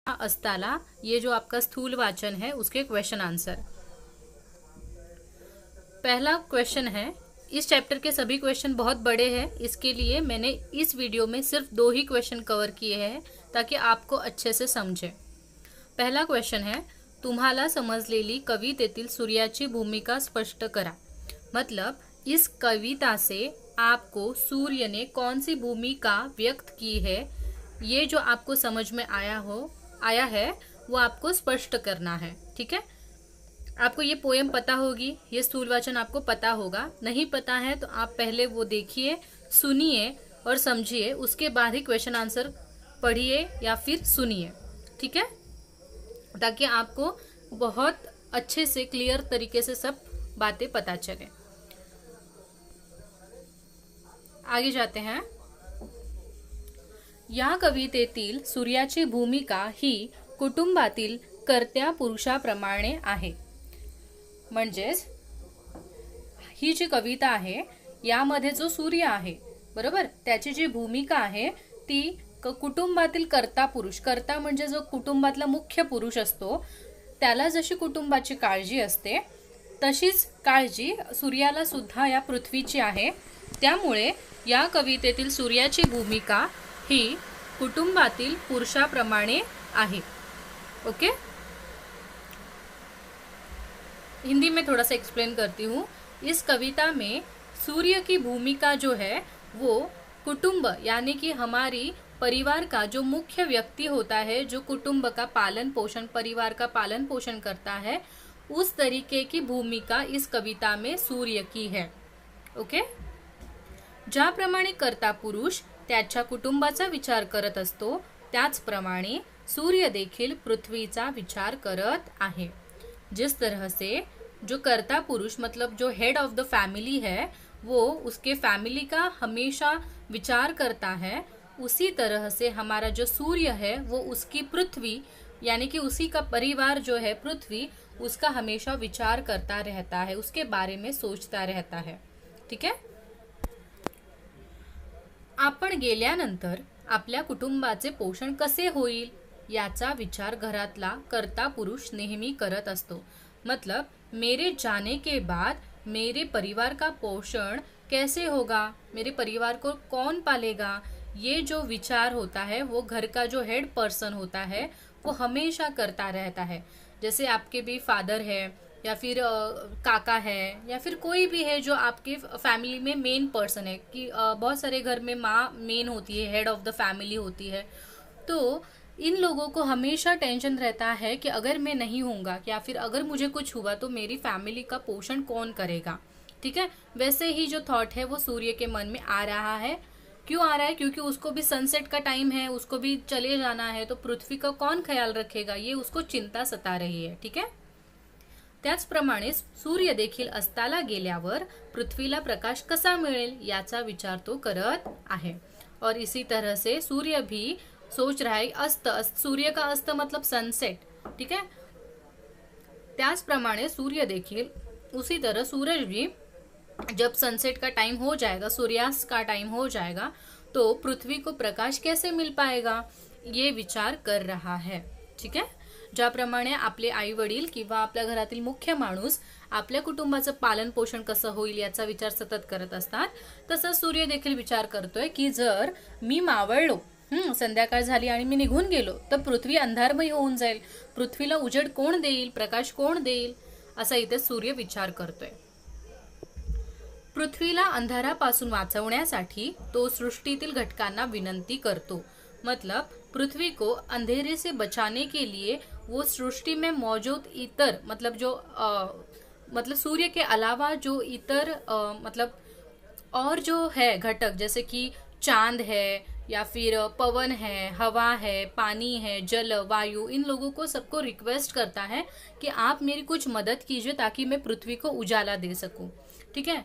अस्ताला, ये जो आपका स्थूल वाचन है उसके क्वेश्चन आंसर। पहला क्वेश्चन है, इस चैप्टर के सभी क्वेश्चन बहुत बड़े हैं, इसके लिए मैंने इस वीडियो में सिर्फ 2 ही क्वेश्चन कवर किए हैं ताकि आपको अच्छे से समझे। पहला क्वेश्चन है, तुम्हाला समजलेली कवितेतील सूर्याची भूमिका स्पष्ट करा। मतलब इस कविता से आपको सूर्य ने कौन सी भूमिका व्यक्त की है, ये जो आपको समझ में आया है वो आपको स्पष्ट करना है। ठीक है, आपको ये पोयम पता होगी, ये स्थूल वाचन आपको पता होगा। नहीं पता है तो आप पहले वो देखिए, सुनिए और समझिए, उसके बाद ही क्वेश्चन आंसर पढ़िए या फिर सुनिए। ठीक है, ताकि आपको बहुत अच्छे से क्लियर तरीके से सब बातें पता चले। आगे जाते हैं। या कवितेतील सूर्याची भूमिका ही कुटुंबातील कर्त्या पुरुषाप्रमाणे आहे। म्हणजेच ही जी कविता आहे यामध्ये जो सूर्य आहे बरोबर, त्याची जी भूमिका आहे ती कुटुंबातील कर्ता पुरुष, कर्ता म्हणजे जो कुटुंबातला मुख्य पुरुष असतो, त्याला जशी कुटुंबाची काळजी असते तशीच काळजी सूर्याला सुद्धा या पृथ्वीची आहे। त्यामुळे या कवितेतील सूर्याची भूमिका ही कुटुंबातील पुरुषाप्रमाणे आहे। ओके, हिंदी में थोड़ा सा एक्सप्लेन करती हूँ। इस कविता में सूर्य की भूमिका जो है वो कुटुंब यानी कि हमारी परिवार का जो मुख्य व्यक्ति होता है, जो कुटुंब का पालन पोषण, परिवार का पालन पोषण करता है, उस तरीके की भूमिका इस कविता में सूर्य की है। ओके, ज्याप्रमाणे कर्ता पुरुष त्याच्या कुटुंबाचा विचार करत असतो, त्याचप्रमाणे सूर्य देखील पृथ्वीचा विचार करत आहे। जिस तरह से जो कर्ता पुरुष मतलब जो हेड ऑफ द फैमिली है वो उसके फैमिली का हमेशा विचार करता है, उसी तरह से हमारा जो सूर्य है वो उसकी पृथ्वी यानी कि उसी का परिवार जो है पृथ्वी, उसका हमेशा विचार करता रहता है, उसके बारे में सोचता रहता है। ठीक है, आपण गेल्यानंतर आपल्या कुटुंबाचे पोषण कसे होईल याचा विचार घरातला कर्ता पुरुष नेहमी करत असतो। मतलब मेरे जाने के बाद मेरे परिवार का पोषण कैसे होगा, मेरे परिवार को कौन पालेगा, ये जो विचार होता है वो घर का जो हेड पर्सन होता है वो हमेशा करता रहता है। जैसे आपके भी फादर है या फिर काका है या फिर कोई भी है जो आपके फैमिली में मेन पर्सन है, कि बहुत सारे घर में माँ मेन होती है, हेड ऑफ द फैमिली होती है, तो इन लोगों को हमेशा टेंशन रहता है कि अगर मैं नहीं होऊंगा या फिर अगर मुझे कुछ हुआ तो मेरी फैमिली का पोषण कौन करेगा। ठीक है, वैसे ही जो थॉट है वो सूर्य के मन में आ रहा है। क्यों आ रहा है? क्योंकि उसको भी सनसेट का टाइम है, उसको भी चले जाना है, तो पृथ्वी का कौन ख्याल रखेगा, ये उसको चिंता सता रही है। ठीक है, त्याचप्रमाणे सूर्य देखील अस्ताला गेल्यावर पृथ्वीला प्रकाश कसा मिळेल याचा विचार तो करत आहे। और इसी तरह से सूर्य भी सोच रहा है, अस्त सूर्य का अस्त मतलब सनसेट। ठीक है, त्याच प्रमाणे सूर्य देखिल उसी तरह सूरज भी जब सनसेट का टाइम हो जाएगा, सूर्यास्त का टाइम हो जाएगा, तो पृथ्वी को प्रकाश कैसे मिल पाएगा ये विचार कर रहा है। ठीक है, ज्याप्रमाणे आपले आई वडील किंवा आपल्या घरातील मुख्य माणूस आपल्या कुटुंबाचं पालन पोषण कसं होईल याचा विचार सतत करत असतात, तसा सूर्य देखील विचार करतोय की जर मी मावळलो, संध्याकाळ झाली आणि मी निघून गेलो तर पृथ्वी अंधारमय होऊन जाईल, पृथ्वीला उजेड कोण देईल, प्रकाश कोण देईल, असा इथे सूर्य विचार करतोय। पृथ्वीला अंधारापासून वाचवण्यासाठी तो सृष्टीतील घटकांना विनंती करतो। मतलब पृथ्वी को अंधेरे से बचाने के लिए वो सृष्टि में मौजूद इतर मतलब जो मतलब सूर्य के अलावा जो इतर मतलब और जो है घटक, जैसे कि चांद है या फिर पवन है, हवा है, पानी है, जल, वायु, इन लोगों को सबको रिक्वेस्ट करता है कि आप मेरी कुछ मदद कीजिए ताकि मैं पृथ्वी को उजाला दे सकूं। ठीक है,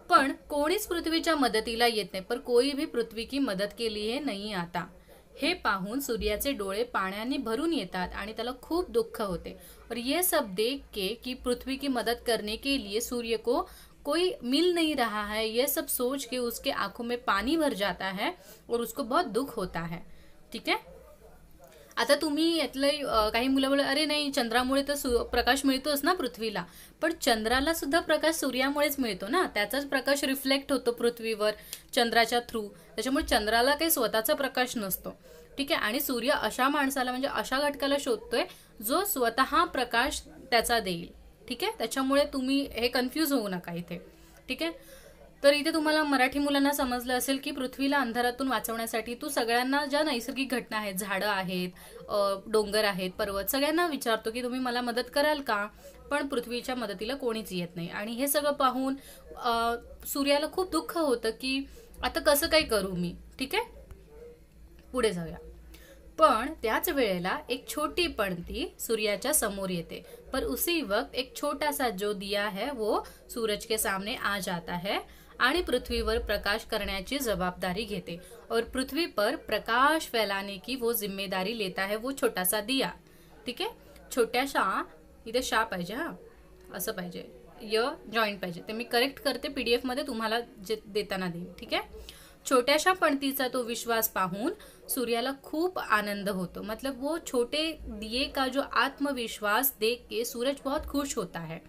पण कोणीच पृथ्वीच्या मदतीला येत नाही, पर कोई भी पृथ्वी की मदद के लिए नहीं आता। हे पाहून सूर्याचे डोळे पाण्याने भरून येतात आणि त्याला खूप दुःख होते। और ये सब देख के कि पृथ्वी की मदद करने के लिए सूर्य को कोई मिल नहीं रहा है, ये सब सोच के उसके आंखों में पानी भर जाता है और उसको बहुत दुख होता है। ठीक है, आता तुम्ही यातलं काही मुलं बोल, अरे नाही चंद्रामुळे तर प्रकाश मिळतोच ना पृथ्वीला, पण चंद्राला सुद्धा प्रकाश सूर्यामुळेच मिळतो ना, त्याचाच प्रकाश रिफ्लेक्ट होतो पृथ्वीवर चंद्राच्या थ्रू, त्याच्यामुळे चंद्राला काही स्वतःचा प्रकाश नसतो. ठीक आहे. आणि सूर्य अशा माणसाला म्हणजे अशा घटकाला शोधतोय जो स्वतः प्रकाश त्याचा देईल. ठीक आहे. त्याच्यामुळे तुम्ही हे कन्फ्यूज होऊ नका इथे. ठीक आहे. तर इथे तुम्हाला मराठी मुलांना समजलं असेल की पृथ्वीला अंधारातून वाचवण्यासाठी तू सगळ्यांना ज्या नैसर्गिक घटना आहेत, झाडं आहेत, डोंगर आहेत, पर्वत, सगळ्यांना विचारतो की तुम्ही मला मदत कराल का, पण पृथ्वीच्या मदतीला कोणीच येत नाही. आणि हे सगळं पाहून सूर्याला खूप दुःख होतं की आता कसं काय करू मी. ठीक आहे. पुढे जाऊया. पण त्याच वेळेला एक छोटी पणती सूर्याच्या समोर येते. पर उसी वक्त एक छोटा सा जो दिया है वो सूरज के सामने आ जाता है आणि पृथ्वीवर प्रकाश करण्याची जबाबदारी घेते. और पृथ्वी पर प्रकाश फैलाने की वो जिम्मेदारी लेता है वो छोटा सा दिया. ठीक आहे. छोट्याशा, इथे शा पाहिजे, हा असं पाहिजे, य जॉईंट पाहिजे, ते मी करेक्ट करते पीडीएफ मध्ये, तुम्हाला जे देताना देईन. ठीक आहे. छोट्याशा पणतीचा तो विश्वास पाहून सूर्याला खूप आनंद होतो. मतलब वो छोटे दिए का जो आत्मविश्वास देख के सूरज बहुत खुश होता है.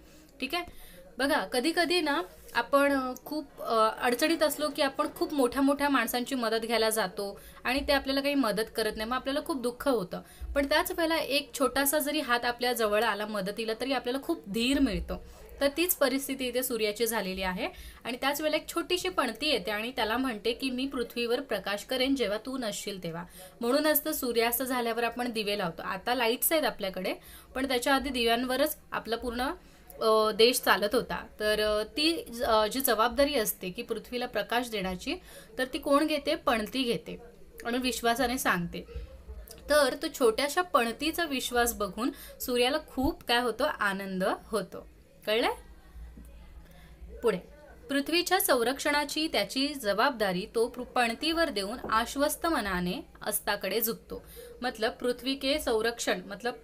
ठीक आहे. बघा, कधी कधी ना आपण खूप अडचणीत असलो की आपण खूप मोठ्या मोठ्या माणसांची मदत घ्यायला जातो आणि ते आपल्याला काही मदत करत नाही, मग आपल्याला खूप दुःख होतं. पण त्याच वेळेला एक छोटासा जरी हात आपल्या जवळ आला मदतीला तरी आपल्याला खूप धीर मिळतो. तर तीच परिस्थिती इथे सूर्याची झालेली आहे. आणि त्याच वेळेला एक छोटीशी पणती येते आणि त्याला म्हणते की मी पृथ्वीवर प्रकाश करेन जेव्हा तू नसशील तेव्हा. म्हणूनच तर सूर्यास्त झाल्यावर आपण दिवे लावतो. आता लाईट्स आहेत आपल्याकडे, पण त्याच्या आधी दिव्यांवरच आपला पूर्ण देश चालत होता. तर ती जी जबाबदारी असते की पृथ्वीला प्रकाश देण्याची, तर ती कोण घेते, पणती घेते आणि विश्वासाने सांगते. तर तो छोट्याशा पणतीचा विश्वास बघून सूर्याला खूप काय होतो, आनंद होतो. कळलंय. पुढे, पृथ्वीच्या संरक्षणाची त्याची जबाबदारी तो पणतीवर देऊन आश्वस्त मनाने अस्ताकडे झुकतो. मतलब पृथ्वी के संरक्षण, मतलब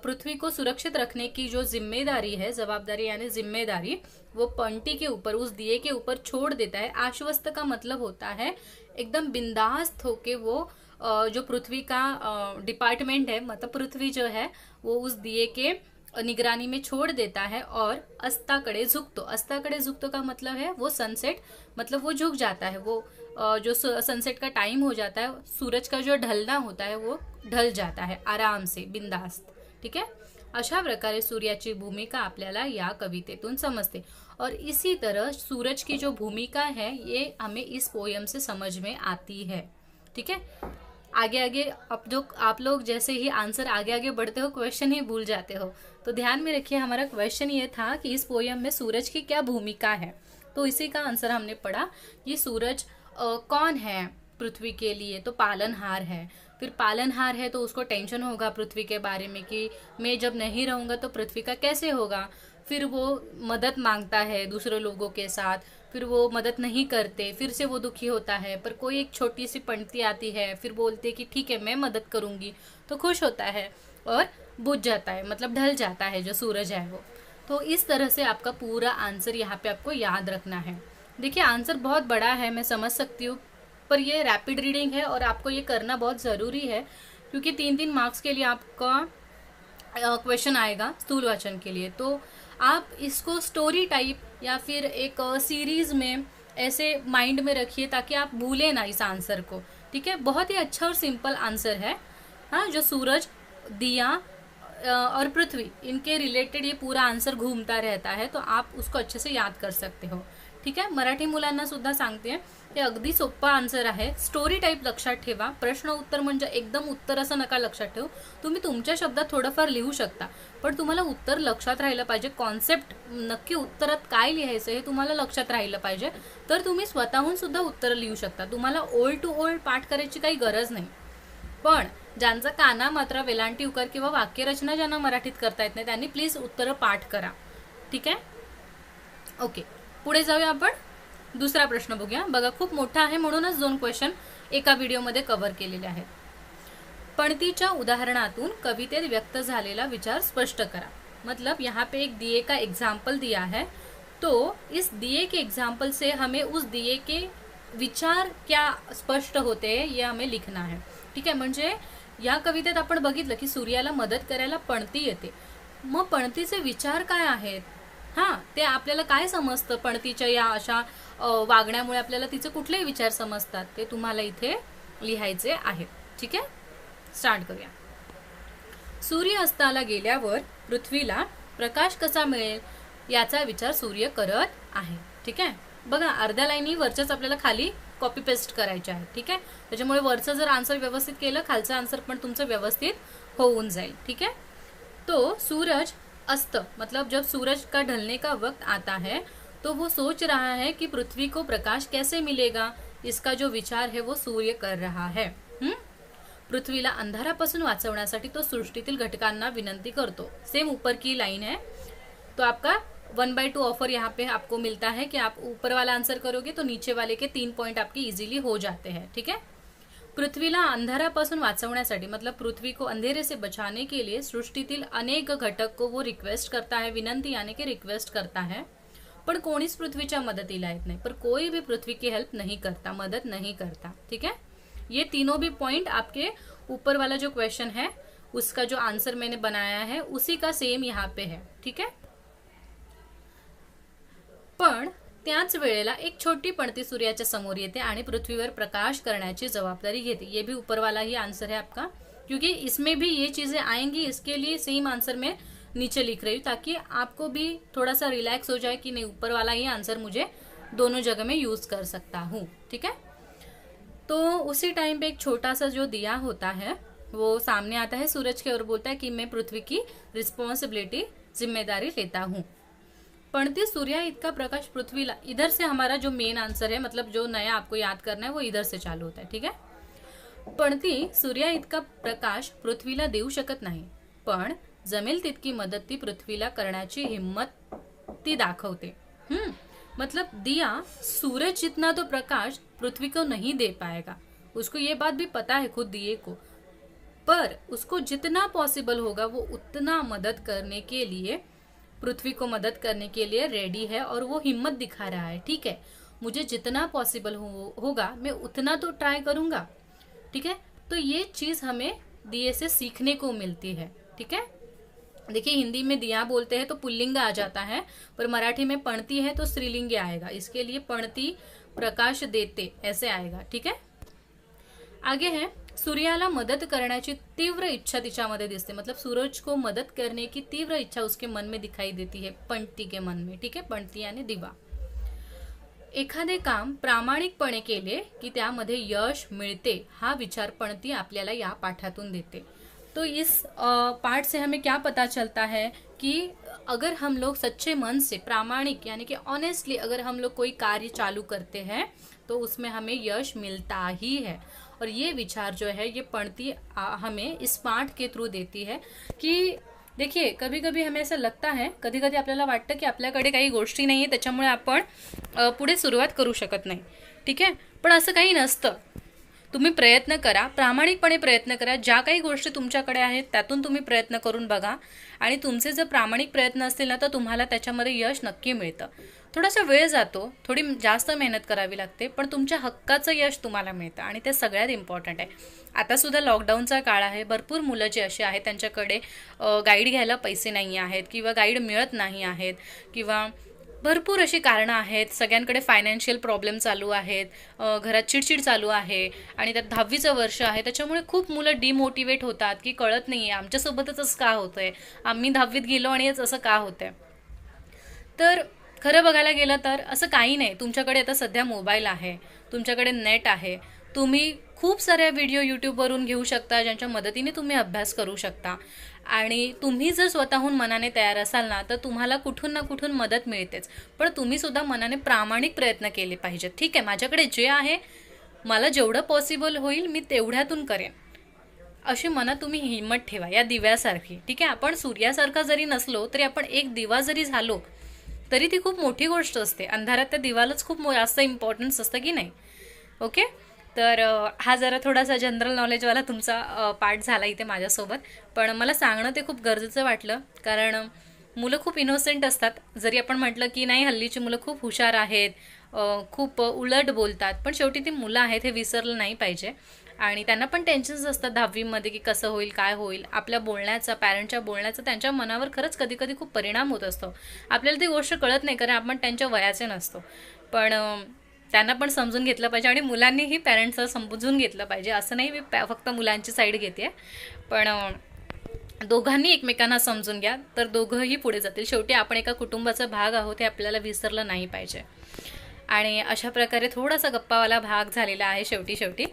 पृथ्वी को सुरक्षित रखने की जो जिम्मेदारी है, जवाबदारी यानी जिम्मेदारी, वो पंटी के ऊपर, उस दिए के ऊपर छोड़ देता है. आश्वस्त का मतलब होता है एकदम बिंदास्त होके वो जो पृथ्वी का डिपार्टमेंट है, मतलब पृथ्वी जो है वो उस दिए के निगरानी में छोड़ देता है और अस्ताकडे झुकतो. अस्ताकडे झुकतो का मतलब है वो सनसेट, मतलब वो झुक जाता है. वो जो सनसेट का टाइम हो जाता है, सूरज का जो ढलना होता है वो ढल जाता है आराम से, बिंदास्त. ठीक है. अशा प्रकारे सूर्याची भूमिका आपल्याला या कवितेतून समजते. और इसी तरह सूरज की जो भूमिका है ये हमें इस पोयम से समझ में आती है. ठीक है. आगे आगे आप लोग जैसे ही आंसर आगे आगे बढ़ते हो क्वेश्चन ही भूल जाते हो. तो ध्यान में रखिए, हमारा क्वेश्चन ये था कि इस पोयम में सूरज की क्या भूमिका है. तो इसी का आंसर हमने पढ़ा. ये सूरज कौन है पृथ्वी के लिए, तो पालनहार है. फिर पालनहार है तो उसको टेंशन होगा पृथ्वी के बारे में कि मैं जब नहीं रहूँगा तो पृथ्वी का कैसे होगा. फिर वो मदद मांगता है दूसरे लोगों के साथ, फिर वो मदद नहीं करते, फिर से वो दुखी होता है. पर कोई एक छोटी सी पंक्ति आती है, फिर बोलते कि ठीक है मैं मदद करूँगी, तो खुश होता है और बुझ जाता है, मतलब ढल जाता है जो सूरज है वो. तो इस तरह से आपका पूरा आंसर यहाँ पे आपको याद रखना है. देखिए आंसर बहुत बड़ा है, मैं समझ सकती हूँ, पर ये रैपिड रीडिंग है और आपको ये करना बहुत ज़रूरी है क्योंकि 3-3 मार्क्स के लिए आपका क्वेश्चन आएगा स्थूल वाचन के लिए. तो आप इसको स्टोरी टाइप या फिर एक सीरीज में ऐसे माइंड में रखिए ताकि आप भूलें ना इस आंसर को. ठीक है. बहुत ही अच्छा और सिंपल आंसर है. हाँ, जो सूरज, दिया और पृथ्वी, इनके रिलेटेड ये पूरा आंसर घूमता रहता है, तो आप उसको अच्छे से याद कर सकते हो. ठीक आहे. मराठी मुलांना सुद्धा सांगते हे अगदी सोपा आन्सर आहे. स्टोरी टाईप लक्षात ठेवा. प्रश्न उत्तर म्हणजे एकदम उत्तर असं नका लक्षात ठेवू. तुम्ही तुमच्या शब्दात थोडंफार लिहू शकता, पण तुम्हाला उत्तर लक्षात राहिलं पाहिजे. कॉन्सेप्ट नक्की उत्तरात काय लिहायचं हे तुम्हाला लक्षात राहिलं पाहिजे. तर तुम्ही स्वतःहून सुद्धा उत्तर लिहू शकता. तुम्हाला ओल्ड टू ओल्ड पाठ करायची काही गरज नाही. पण ज्यांचा काना मात्रा, वेलांटी उकार किंवा वाक्यरचना ज्यांना मराठीत करता येत नाही त्यांनी प्लीज उत्तर पाठ करा. ठीक आहे. ओके, पुढे जाऊया आपण. दुसरा प्रश्न बघूया. बघा, खूप मोठा आहे म्हणूनच 2 क्वेश्चन एका व्हिडिओमध्ये कव्हर केलेले आहेत. पणतीच्या उदाहरणातून कवितेत व्यक्त झालेला विचार स्पष्ट करा. मतलब यहाँ पे एक दिए का एग्जाम्पल दिया है, तो इस दिए के एग्जाम्पल से हमें उस दिए के विचार क्या स्पष्ट होते हैं ये हमें लिखना है. ठीक आहे. म्हणजे या कवितेत आपण बघितलं की सूर्याला मदत करायला पणती येते. मग पणतीचे विचार काय आहेत, हां ते आपल्याला काय समजतं पणतीच्या या अशा वागण्यामुळे आपल्याला तिचे कुठलेही विचार समजतात ते तुम्हाला इथे लिहायचे आहेत. ठीक आहे, स्टार्ट करूया. सूर्य अस्ताला गेल्यावर पृथ्वीला प्रकाश कसा मिळेल याचा विचार सूर्य करत आहे. ठीक आहे, बघा अर्ध्या लाईनी वरच्याच आपल्याला खाली कॉपी पेस्ट करायचे आहे. ठीक आहे, त्याच्यामुळे वरचं जर आन्सर व्यवस्थित केलं खालचं आन्सर पण तुमचं व्यवस्थित होऊन जाईल. ठीक है, तो सूरज अस्त मतलब जब सूरज का ढलने का वक्त आता है तो वो सोच रहा है कि पृथ्वी को प्रकाश कैसे मिलेगा. इसका जो विचार है वो सूर्य कर रहा है. पृथ्वीला अंधारापासून वाचवण्यासाठी तो सृष्टीतील घटकांना विनंती करतो. सेम ऊपर की लाइन है. तो आपका 1/2 ऑफर यहाँ पे आपको मिलता है कि आप ऊपर वाला आंसर करोगे तो नीचे वाले के 3 पॉइंट आपके इजीली हो जाते हैं. ठीक है, पृथ्वीला अंधारापासून वाचवण्यासाठी मतलब पृथ्वी को अंधेरे से बचाने के लिए सृष्टीतील अनेक घटक को वो रिक्वेस्ट करता है. विनंती यानी कि रिक्वेस्ट करता है, पण कोणीच पृथ्वीच्या मदतीला येत नाही. पर कोई भी पृथ्वी की हेल्प नहीं करता, मदद नहीं करता. ठीक है, ये तीनों भी पॉइंट आपके ऊपर वाला जो क्वेश्चन है उसका जो आंसर मैंने बनाया है उसी का सेम यहाँ पे है. ठीक है, पण त्याच वेळेला एक छोटी पणती सूर्याच्या समोर येते आणि पृथ्वीवर प्रकाश करण्याची जवाबदारी घेते. ये भी ऊपर वाला ही आंसर है आपका, क्योंकि इसमें भी ये चीजें आएंगी. इसके लिए सेम आंसर मैं नीचे लिख रही हूँ ताकि आपको भी थोड़ा सा रिलैक्स हो जाए कि नहीं ऊपर वाला ही आंसर मुझे दोनों जगह में यूज कर सकता हूँ. ठीक है, तो उसी टाइम पे एक छोटा सा जो दिया होता है वो सामने आता है सूरज के और बोलता है कि मैं पृथ्वी की रिस्पॉन्सिबिलिटी जिम्मेदारी लेता हूँ. पणती सूर्या इतका प्रकाश पृथ्वीला, इधर से हमारा जो मेन आंसर है मतलब जो नया आपको याद करना है वो इधर से चालू होता है. ठीक है, पणती सूर्या इतका प्रकाश पृथ्वीला देऊ शकत नाही, पण जमेल तितकी मदत ती पृथ्वीला करण्याची हिम्मत ती दाखवते. मतलब दिया सूरज जितना तो प्रकाश पृथ्वी को नहीं दे पाएगा, उसको ये बात भी पता है खुद दिए को, पर उसको जितना पॉसिबल होगा वो उतना मदद करने के लिए, पृथ्वी को मदद करने के लिए रेडी है और वो हिम्मत दिखा रहा है. ठीक है, मुझे जितना पॉसिबल होगा मैं उतना तो ट्राई करूंगा. ठीक है, तो ये चीज हमें दिए से सीखने को मिलती है. ठीक है, देखिए हिंदी में दिया बोलते हैं तो पुल्लिंग आ जाता है, पर मराठी में पणती है तो स्त्रीलिंग आएगा. इसके लिए पणती प्रकाश देते ऐसे आएगा. ठीक है, आगे है सूर्याला मदद करण्याची तीव्र इच्छा तिच्यामध्ये दिसते. मतलब सूरज को मदद करने की तीव्र इच्छा उसके मन में दिखाई देती है, पणती के मन में. ठीक है, पणती यानी दिवा. एखादे काम प्रामाणिकपणे केले की त्यामध्ये यश मिळते हा विचार पणती आपल्याला या पाठातून देते. तो इस पाठ से हमें क्या पता चलता है कि अगर हम लोग सच्चे मन से प्रामाणिक यानी कि ऑनेस्टली अगर हम लोग कोई कार्य चालू करते हैं तो उसमें हमें यश मिलता ही है. और ये विचार जो है ये पणती हमें इस पाठ के थ्रू देती है कि देखिए कभी कभी हमें ऐसा लगता है, कधी कधी आपल्याला वाटतं की आपल्याकडे काही गोष्टी नाही आहे त्याच्यामुळे आपण पुढे सुरुवात करू शकत नाही. ठीक आहे, पण असं काही नसतं. तुम्ही प्रयत्न करा, प्रामाणिकपणे प्रयत्न करा. ज्या काही गोष्टी तुमच्याकडे आहेत त्यातून तुम्ही प्रयत्न करून बघा आणि तुमचे जर प्रामाणिक प्रयत्न असतील ना तर तुम्हाला त्याच्यामध्ये यश नक्की मिळतं. थोडासा वेळ जातो, थोडी जास्त मेहनत करावी लागते, पण तुमच्या हक्काचं यश तुम्हाला मिळतं आणि ते सगळ्यात इम्पॉर्टंट आहे. आता सुद्धा लॉकडाऊनचा काळ आहे, भरपूर मुलं जे अशी आहेत त्यांच्याकडे गाईड घ्यायला पैसे नाही आहेत किंवा गाईड मिळत नाही आहेत किंवा भरपूर अशी कारणं आहेत. सगळ्यांकडे फायनान्शियल प्रॉब्लेम चालू आहेत, घरात चिडचिड चालू आहे आणि त्यात 10वीचं वर्ष आहे. त्याच्यामुळे खूप मुलं डिमोटिवेट होतात की कळत नाही आहे आमच्यासोबतच असं का होतं आहे, आम्ही 10वीत गेलो आणि असं का होतं आहे. तर खरं बघायला गेलं तर असं काही नाही. तुमच्याकडे आता सध्या मोबाईल आहे, तुमच्याकडे नेट आहे, तुम्ही खूप साऱ्या व्हिडिओ यूट्यूबवरून घेऊ शकता ज्यांच्या मदतीने तुम्ही अभ्यास करू शकता. आणि तुम्ही जर स्वतःहून मनाने तयार असाल ना तर तुम्हाला कुठून ना कुठून मदत मिळतेच. पण तुम्ही सुद्धा मनाने प्रामाणिक प्रयत्न केले पाहिजेत. ठीक आहे, माझ्याकडे जे आहे मला जेवढं पॉसिबल होईल मी तेवढ्यातून करेन अशी मनात तुम्ही हिंमत ठेवा या दिव्यासारखी. ठीक आहे, आपण सूर्यासारखा जरी नसलो तरी आपण एक दिवा जरी झालो तरी ती खूप मोठी गोष्ट असते. अंधारात त्या दिवालाच खूप जास्त इम्पॉर्टन्स असतं की नाही. ओके, तर हा जरा थोडासा जनरल नॉलेजवाला तुमचा पार्ट झाला इथे माझ्यासोबत, पण मला सांगणं ते खूप गरजेचं वाटलं कारण मुलं खूप इनोसेंट असतात. जरी आपण म्हटलं की नाही हल्लीची मुलं खूप हुशार आहेत, खूप उलट बोलतात, पण शेवटी ती मुलं आहेत हे विसरलं नाही पाहिजे. आणि त्यांना पण टेन्शन्स असतात 10वीमध्ये की कसं होईल, काय होईल. आपल्या बोलण्याचा, पॅरेंटच्या बोलण्याचा त्यांच्या मनावर खरंच कधी कधी खूप परिणाम होत असतो. आपल्याला ती गोष्ट कळत नाही कारण आपण त्यांच्या वयाचे नसतो. पण त्यांना पण समजून घेतलं पाहिजे आणि मुलांनीही पॅरेंट्सला समजून घेतलं पाहिजे. असं नाही मी फक्त मुलांची साईड घेते, पण दोघांनी एकमेकांना समजून घ्या तर दोघंही पुढे जातील. शेवटी आपण एका कुटुंबाचा भाग आहोत हे आपल्याला विसरलं नाही पाहिजे. आणि अशा प्रकारे थोडासा गप्पावाला भाग झालेला आहे शेवटी.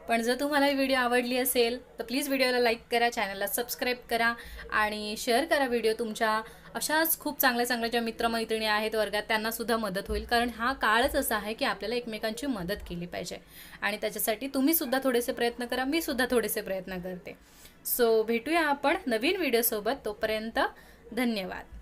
पण जर तुम्हाला ही व्हिडिओ आवडली असेल तर प्लीज व्हिडिओला लाईक करा, चॅनलला सबस्क्राईब करा आणि शेअर करा व्हिडिओ. तुमच्या अशाच खूप चांगल्या ज्या मित्रमैत्रिणी आहेत वर्गात त्यांनासुद्धा मदत होईल. कारण हा काळच असा आहे की आपल्याला एकमेकांची मदत केली पाहिजे आणि त्याच्यासाठी तुम्हीसुद्धा थोडेसे प्रयत्न करा, मी सुद्धा थोडेसे प्रयत्न करते. सो भेटूया आपण नवीन व्हिडिओसोबत. तोपर्यंत धन्यवाद.